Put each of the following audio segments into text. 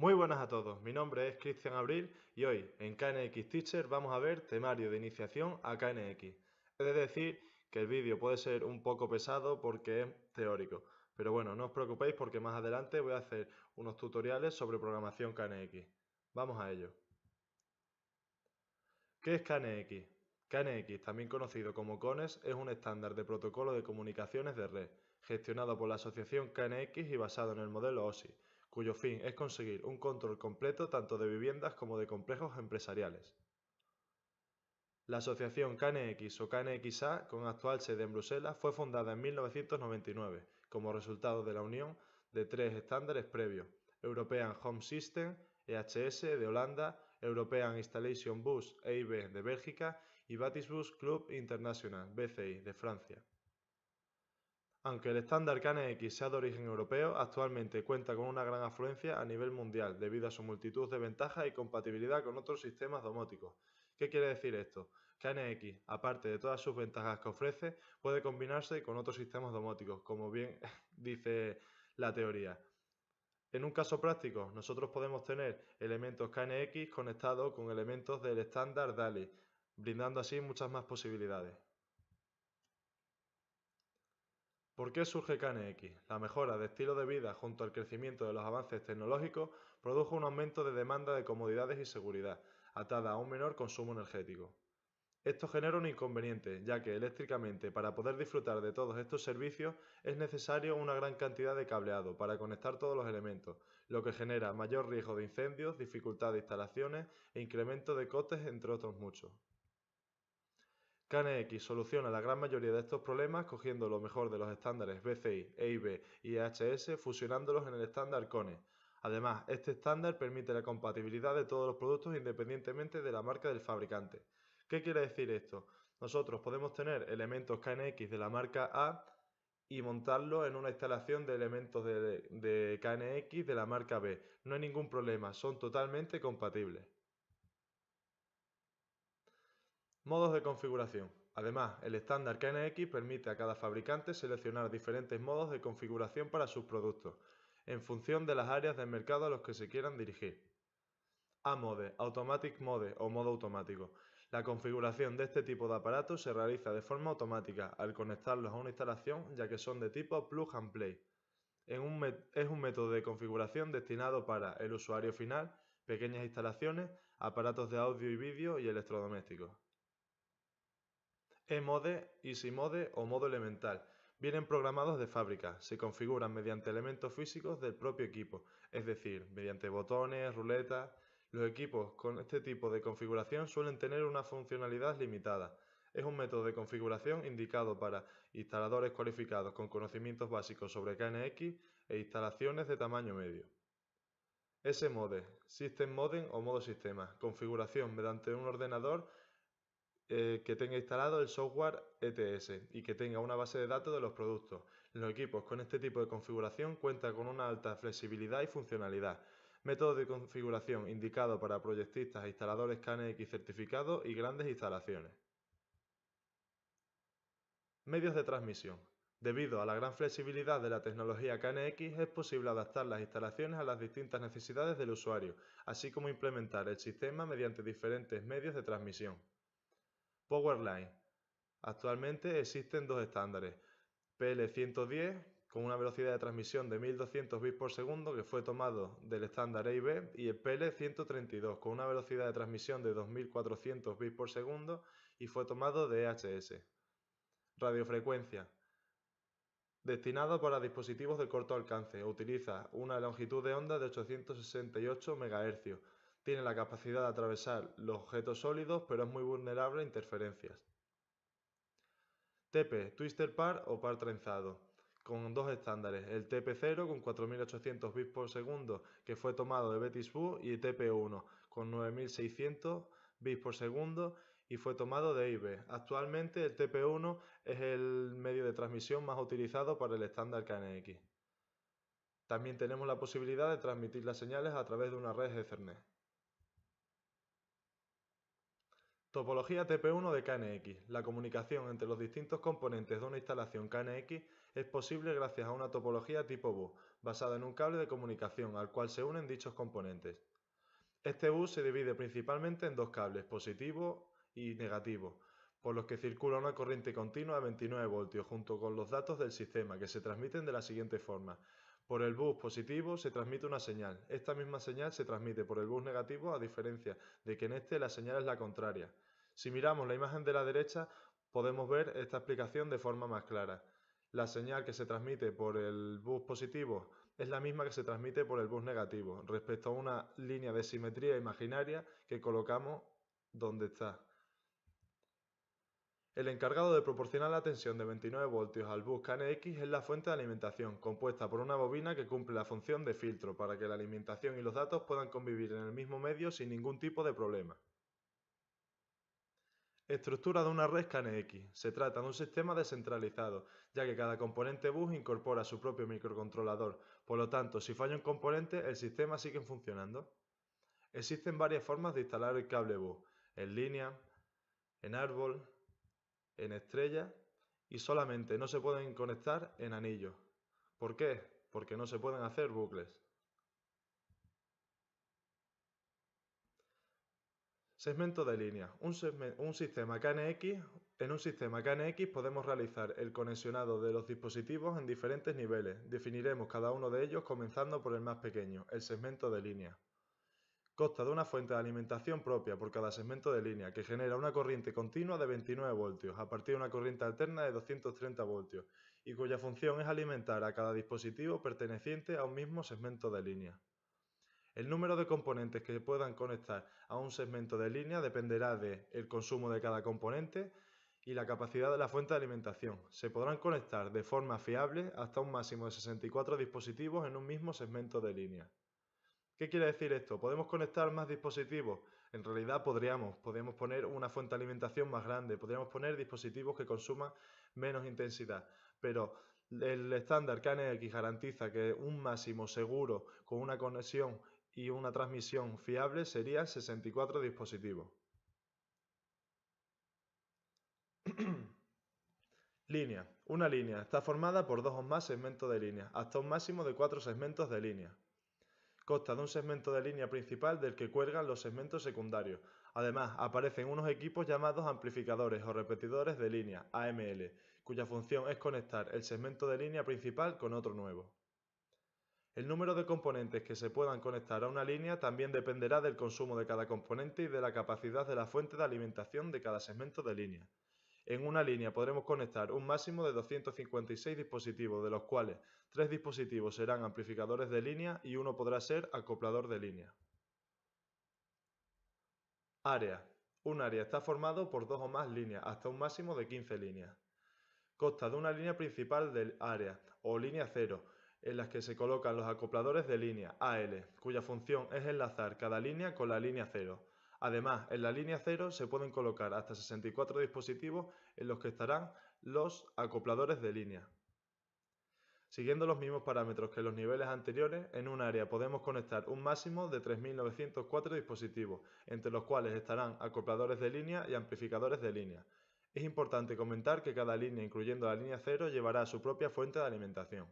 Muy buenas a todos, mi nombre es Cristian Abril y hoy en KNX Teacher vamos a ver temario de iniciación a KNX. Es decir, que el vídeo puede ser un poco pesado porque es teórico, pero bueno, no os preocupéis porque más adelante voy a hacer unos tutoriales sobre programación KNX. Vamos a ello. ¿Qué es KNX? KNX, también conocido como CONES, es un estándar de protocolo de comunicaciones de red, gestionado por la asociación KNX y basado en el modelo OSI, cuyo fin es conseguir un control completo tanto de viviendas como de complejos empresariales. La asociación KNX o KNXA, con actual sede en Bruselas, fue fundada en 1999 como resultado de la unión de tres estándares previos: European Home System, EHS de Holanda, European Installation Bus EIB de Bélgica y Batisbus Club International BCI de Francia. Aunque el estándar KNX sea de origen europeo, actualmente cuenta con una gran afluencia a nivel mundial debido a su multitud de ventajas y compatibilidad con otros sistemas domóticos. ¿Qué quiere decir esto? KNX, aparte de todas sus ventajas que ofrece, puede combinarse con otros sistemas domóticos, como bien dice la teoría. En un caso práctico, nosotros podemos tener elementos KNX conectados con elementos del estándar DALI, brindando así muchas más posibilidades. ¿Por qué surge KNX? La mejora de estilo de vida junto al crecimiento de los avances tecnológicos produjo un aumento de demanda de comodidades y seguridad, atada a un menor consumo energético. Esto genera un inconveniente, ya que eléctricamente, para poder disfrutar de todos estos servicios, es necesario una gran cantidad de cableado para conectar todos los elementos, lo que genera mayor riesgo de incendios, dificultad de instalaciones e incremento de costes, entre otros muchos. KNX soluciona la gran mayoría de estos problemas cogiendo lo mejor de los estándares BCI, EIB y EHS fusionándolos en el estándar KONE. Además, este estándar permite la compatibilidad de todos los productos independientemente de la marca del fabricante. ¿Qué quiere decir esto? Nosotros podemos tener elementos KNX de la marca A y montarlo en una instalación de elementos de KNX de la marca B. No hay ningún problema, son totalmente compatibles. Modos de configuración. Además, el estándar KNX permite a cada fabricante seleccionar diferentes modos de configuración para sus productos, en función de las áreas del mercado a los que se quieran dirigir. A-Mode, Automatic Mode o modo automático. La configuración de este tipo de aparatos se realiza de forma automática al conectarlos a una instalación, ya que son de tipo Plug and Play. Es un método de configuración destinado para el usuario final, pequeñas instalaciones, aparatos de audio y vídeo y electrodomésticos. E-Mode, Easy Mode o modo elemental. Vienen programados de fábrica, se configuran mediante elementos físicos del propio equipo, es decir, mediante botones, ruletas. Los equipos con este tipo de configuración suelen tener una funcionalidad limitada. Es un método de configuración indicado para instaladores cualificados con conocimientos básicos sobre KNX e instalaciones de tamaño medio. S-Mode, System Modem o modo sistema. Configuración mediante un ordenador que tenga instalado el software ETS y que tenga una base de datos de los productos. Los equipos con este tipo de configuración cuentan con una alta flexibilidad y funcionalidad. Método de configuración indicado para proyectistas e instaladores KNX certificados y grandes instalaciones. Medios de transmisión. Debido a la gran flexibilidad de la tecnología KNX, es posible adaptar las instalaciones a las distintas necesidades del usuario, así como implementar el sistema mediante diferentes medios de transmisión. Powerline. Actualmente existen dos estándares: PL110 con una velocidad de transmisión de 1200 bits por segundo que fue tomado del estándar EIB y el PL132 con una velocidad de transmisión de 2400 bits por segundo y fue tomado de EHS. Radiofrecuencia. Destinado para dispositivos de corto alcance, utiliza una longitud de onda de 868 MHz. Tiene la capacidad de atravesar los objetos sólidos, pero es muy vulnerable a interferencias. TP, Twister Par o par trenzado, con dos estándares: el TP0 con 4800 bits por segundo que fue tomado de Betis-Bus y TP1 con 9600 bits por segundo y fue tomado de EIB. Actualmente el TP1 es el medio de transmisión más utilizado para el estándar KNX. También tenemos la posibilidad de transmitir las señales a través de una red Ethernet. Topología TP1 de KNX. La comunicación entre los distintos componentes de una instalación KNX es posible gracias a una topología tipo bus, basada en un cable de comunicación al cual se unen dichos componentes. Este bus se divide principalmente en dos cables, positivo y negativo, por los que circula una corriente continua de 29 voltios junto con los datos del sistema, que se transmiten de la siguiente forma. Por el bus positivo se transmite una señal. Esta misma señal se transmite por el bus negativo, a diferencia de que en este la señal es la contraria. Si miramos la imagen de la derecha, podemos ver esta explicación de forma más clara. La señal que se transmite por el bus positivo es la misma que se transmite por el bus negativo, respecto a una línea de simetría imaginaria que colocamos donde está. El encargado de proporcionar la tensión de 29 voltios al bus KNX es la fuente de alimentación, compuesta por una bobina que cumple la función de filtro para que la alimentación y los datos puedan convivir en el mismo medio sin ningún tipo de problema. Estructura de una red KNX. Se trata de un sistema descentralizado, ya que cada componente bus incorpora su propio microcontrolador. Por lo tanto, si falla un componente, el sistema sigue funcionando. Existen varias formas de instalar el cable bus: en línea, en árbol, en estrella, y solamente no se pueden conectar en anillos. ¿Por qué? Porque no se pueden hacer bucles. Segmento de línea. Un sistema KNX. En un sistema KNX podemos realizar el conexionado de los dispositivos en diferentes niveles. Definiremos cada uno de ellos comenzando por el más pequeño, el segmento de línea. Consta de una fuente de alimentación propia por cada segmento de línea, que genera una corriente continua de 29 voltios a partir de una corriente alterna de 230 voltios, y cuya función es alimentar a cada dispositivo perteneciente a un mismo segmento de línea. El número de componentes que puedan conectar a un segmento de línea dependerá del consumo de cada componente y la capacidad de la fuente de alimentación. Se podrán conectar de forma fiable hasta un máximo de 64 dispositivos en un mismo segmento de línea. ¿Qué quiere decir esto? ¿Podemos conectar más dispositivos? En realidad podríamos poner una fuente de alimentación más grande, podríamos poner dispositivos que consuman menos intensidad, pero el estándar KNX garantiza que un máximo seguro con una conexión y una transmisión fiable sería 64 dispositivos. Línea. Una línea está formada por dos o más segmentos de línea, hasta un máximo de 4 segmentos de línea. Consta de un segmento de línea principal del que cuelgan los segmentos secundarios. Además, aparecen unos equipos llamados amplificadores o repetidores de línea, AML, cuya función es conectar el segmento de línea principal con otro nuevo. El número de componentes que se puedan conectar a una línea también dependerá del consumo de cada componente y de la capacidad de la fuente de alimentación de cada segmento de línea. En una línea podremos conectar un máximo de 256 dispositivos, de los cuales 3 dispositivos serán amplificadores de línea y uno podrá ser acoplador de línea. Área. Un área está formado por dos o más líneas, hasta un máximo de 15 líneas. Consta de una línea principal del área, o línea cero, en las que se colocan los acopladores de línea, AL, cuya función es enlazar cada línea con la línea cero. Además, en la línea cero se pueden colocar hasta 64 dispositivos en los que estarán los acopladores de línea. Siguiendo los mismos parámetros que los niveles anteriores, en un área podemos conectar un máximo de 3.904 dispositivos, entre los cuales estarán acopladores de línea y amplificadores de línea. Es importante comentar que cada línea, incluyendo la línea cero, llevará su propia fuente de alimentación.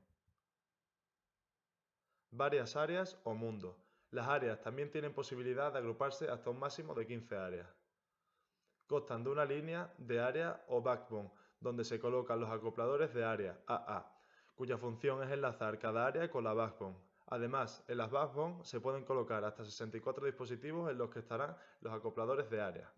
Varias áreas o mundos. Las áreas también tienen posibilidad de agruparse hasta un máximo de 15 áreas. Constan de una línea de área o backbone, donde se colocan los acopladores de área, AA, cuya función es enlazar cada área con la backbone. Además, en las backbone se pueden colocar hasta 64 dispositivos en los que estarán los acopladores de área.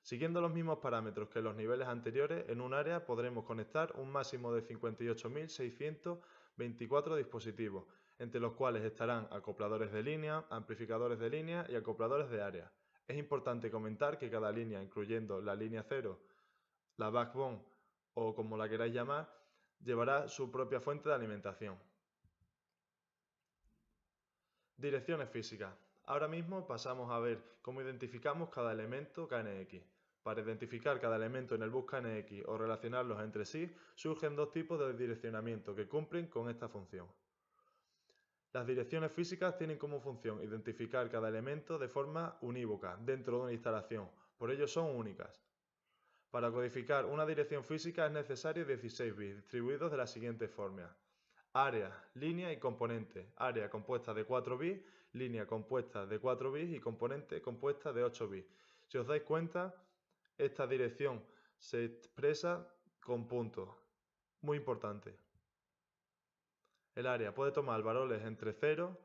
Siguiendo los mismos parámetros que los niveles anteriores, en un área podremos conectar un máximo de 58.624 dispositivos, entre los cuales estarán acopladores de línea, amplificadores de línea y acopladores de área. Es importante comentar que cada línea, incluyendo la línea cero, la backbone o como la queráis llamar, llevará su propia fuente de alimentación. Direcciones físicas. Ahora mismo pasamos a ver cómo identificamos cada elemento KNX. Para identificar cada elemento en el bus KNX o relacionarlos entre sí, surgen dos tipos de direccionamiento que cumplen con esta función. Las direcciones físicas tienen como función identificar cada elemento de forma unívoca dentro de una instalación, Por ello son únicas. Para codificar una dirección física es necesario 16 bits distribuidos de la siguiente forma. Área, línea y componente. Área compuesta de 4 bits, línea compuesta de 4 bits y componente compuesta de 8 bits. Si os dais cuenta, esta dirección se expresa con puntos. Muy importante. El área puede tomar valores entre 0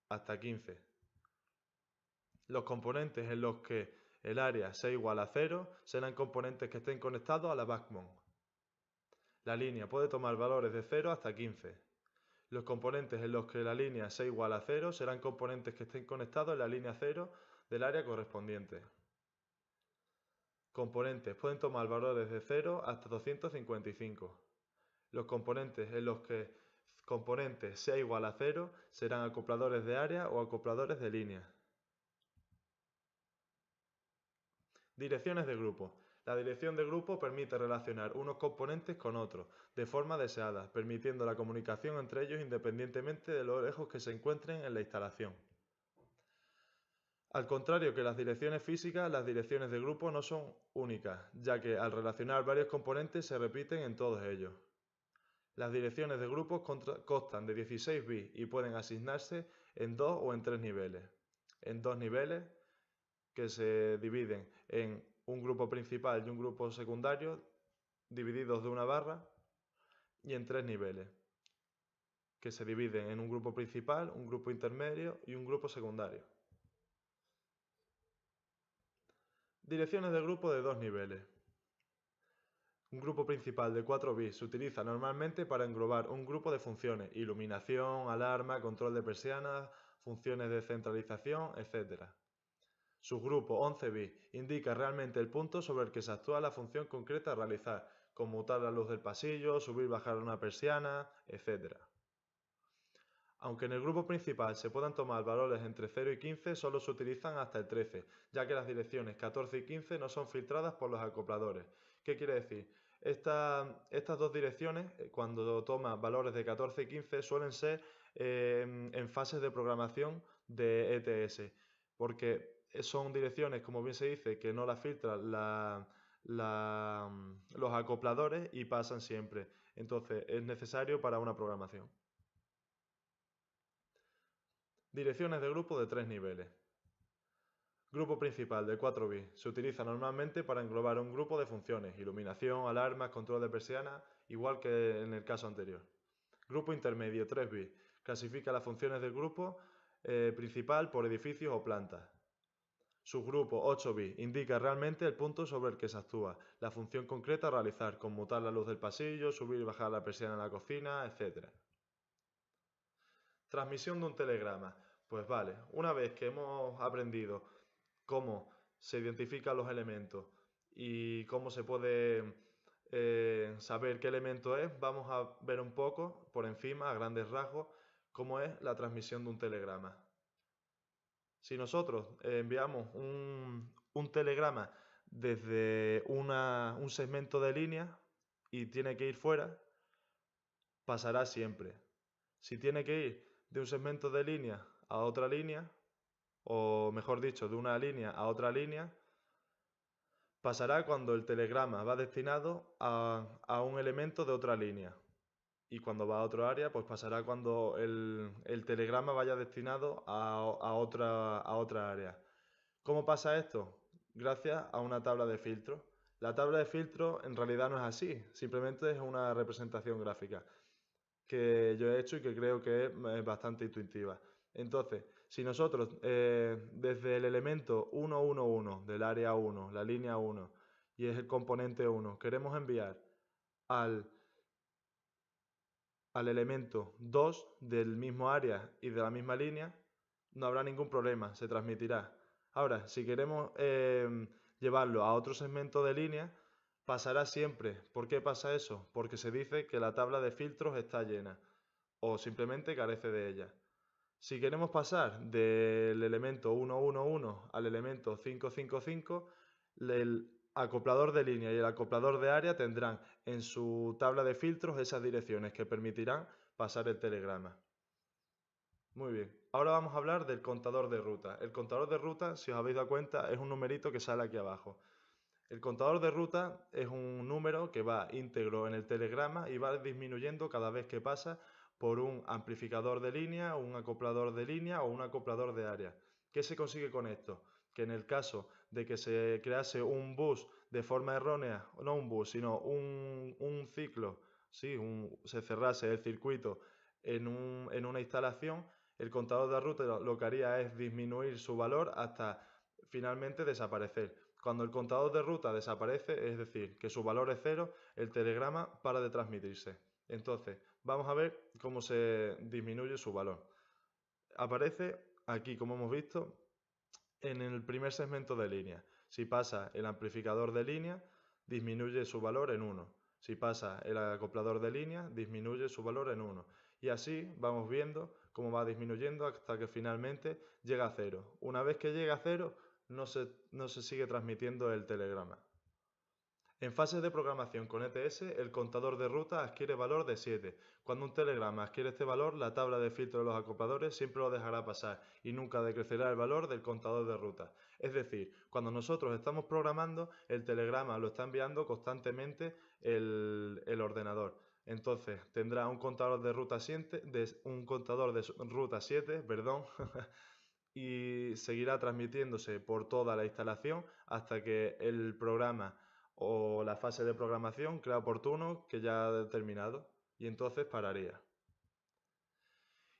hasta 15. Los componentes en los que el área sea igual a 0 serán componentes que estén conectados a la backbone. La línea puede tomar valores de 0 hasta 15. Los componentes en los que la línea sea igual a 0 serán componentes que estén conectados en la línea 0 del área correspondiente. Componentes pueden tomar valores de 0 hasta 255. Los componentes en los que componente sea igual a 0 serán acopladores de área o acopladores de línea. Direcciones de grupo. La dirección de grupo permite relacionar unos componentes con otros de forma deseada, permitiendo la comunicación entre ellos independientemente de lo lejos que se encuentren en la instalación. Al contrario que las direcciones físicas, las direcciones de grupo no son únicas, ya que al relacionar varios componentes se repiten en todos ellos. Las direcciones de grupos constan de 16 bits y pueden asignarse en 2 o en 3 niveles. En 2 niveles, que se dividen en un grupo principal y un grupo secundario, divididos de una barra, y en 3 niveles, que se dividen en un grupo principal, un grupo intermedio y un grupo secundario. Direcciones de grupo de 2 niveles. Un grupo principal de 4 bits se utiliza normalmente para englobar un grupo de funciones: iluminación, alarma, control de persianas, funciones de centralización, etc. Subgrupo 11 bits indica realmente el punto sobre el que se actúa la función concreta a realizar, conmutar la luz del pasillo, subir y bajar una persiana, etc. Aunque en el grupo principal se puedan tomar valores entre 0 y 15, solo se utilizan hasta el 13, ya que las direcciones 14 y 15 no son filtradas por los acopladores. ¿Qué quiere decir? Estas dos direcciones, cuando toman valores de 14 y 15, suelen ser en fases de programación de ETS, porque son direcciones, como bien se dice, que no las filtran los acopladores y pasan siempre. Entonces es necesario para una programación. Direcciones de grupo de 3 niveles. Grupo principal de 4 bits. Se utiliza normalmente para englobar un grupo de funciones: iluminación, alarmas, control de persianas, igual que en el caso anterior. Grupo intermedio 3 bits. Clasifica las funciones del grupo principal por edificios o plantas. Subgrupo 8 bits. Indica realmente el punto sobre el que se actúa, la función concreta a realizar: conmutar la luz del pasillo, subir y bajar la persiana en la cocina, etc. Transmisión de un telegrama. Pues vale, una vez que hemos aprendido cómo se identifican los elementos y cómo se puede saber qué elemento es, vamos a ver un poco, por encima, a grandes rasgos, cómo es la transmisión de un telegrama. Si nosotros enviamos un telegrama desde un segmento de línea y tiene que ir fuera, pasará siempre. Si tiene que ir de un segmento de línea a otra línea, o mejor dicho, de una línea a otra línea, pasará cuando el telegrama va destinado a un elemento de otra línea. Y cuando va a otra área, pues pasará cuando el telegrama vaya destinado a otra área. ¿Cómo pasa esto? Gracias a una tabla de filtro. La tabla de filtro en realidad no es así, simplemente es una representación gráfica que yo he hecho y que creo que es bastante intuitiva. Entonces, si nosotros desde el elemento 111 del área 1, la línea 1, y es el componente 1, queremos enviar al elemento 2 del mismo área y de la misma línea, no habrá ningún problema, se transmitirá. Ahora, si queremos llevarlo a otro segmento de línea, pasará siempre. ¿Por qué pasa eso? Porque se dice que la tabla de filtros está llena o simplemente carece de ella. Si queremos pasar del elemento 111 al elemento 555, el acoplador de línea y el acoplador de área tendrán en su tabla de filtros esas direcciones que permitirán pasar el telegrama. Muy bien. Ahora vamos a hablar del contador de ruta. El contador de ruta, si os habéis dado cuenta, es un numerito que sale aquí abajo. El contador de ruta es un número que va íntegro en el telegrama y va disminuyendo cada vez que pasa por un amplificador de línea, un acoplador de línea o un acoplador de área. ¿Qué se consigue con esto? Que en el caso de que se crease un bus de forma errónea, no un bus, sino un ciclo, sí, se cerrase el circuito en una instalación, el contador de ruta lo que haría es disminuir su valor hasta finalmente desaparecer. Cuando el contador de ruta desaparece, es decir, que su valor es cero, el telegrama para de transmitirse. Entonces, vamos a ver cómo se disminuye su valor. Aparece aquí, como hemos visto, en el primer segmento de línea. Si pasa el amplificador de línea, disminuye su valor en 1. Si pasa el acoplador de línea, disminuye su valor en 1. Y así vamos viendo cómo va disminuyendo hasta que finalmente llega a 0. Una vez que llega a 0, no se sigue transmitiendo el telegrama. En fase de programación con ETS, el contador de ruta adquiere valor de 7. Cuando un telegrama adquiere este valor, la tabla de filtro de los acopladores siempre lo dejará pasar y nunca decrecerá el valor del contador de ruta. Es decir, cuando nosotros estamos programando, el telegrama lo está enviando constantemente el ordenador. Entonces tendrá un contador de ruta 7, perdón, y seguirá transmitiéndose por toda la instalación hasta que el programa o la fase de programación crea oportuno que ya ha determinado y entonces pararía.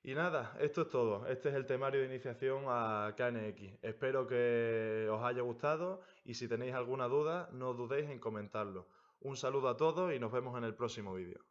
Y nada, esto es todo. Este es el temario de iniciación a KNX. Espero que os haya gustado y si tenéis alguna duda no dudéis en comentarlo. Un saludo a todos y nos vemos en el próximo vídeo.